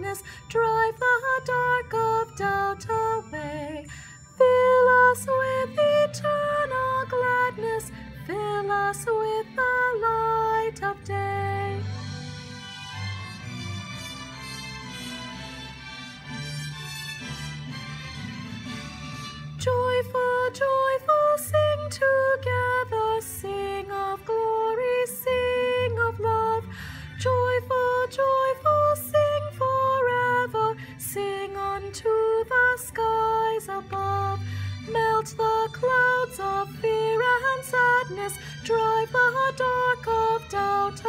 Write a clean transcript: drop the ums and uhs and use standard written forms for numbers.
gladness, drive the dark of doubt away. Fill us with eternal gladness, fill us with the light of day. Joyful, joyful, sing together, sing of glory, sing of love. Joyful, joyful, sing forever, sing unto the skies above. Melt the clouds of fear and sadness, drive the dark of doubt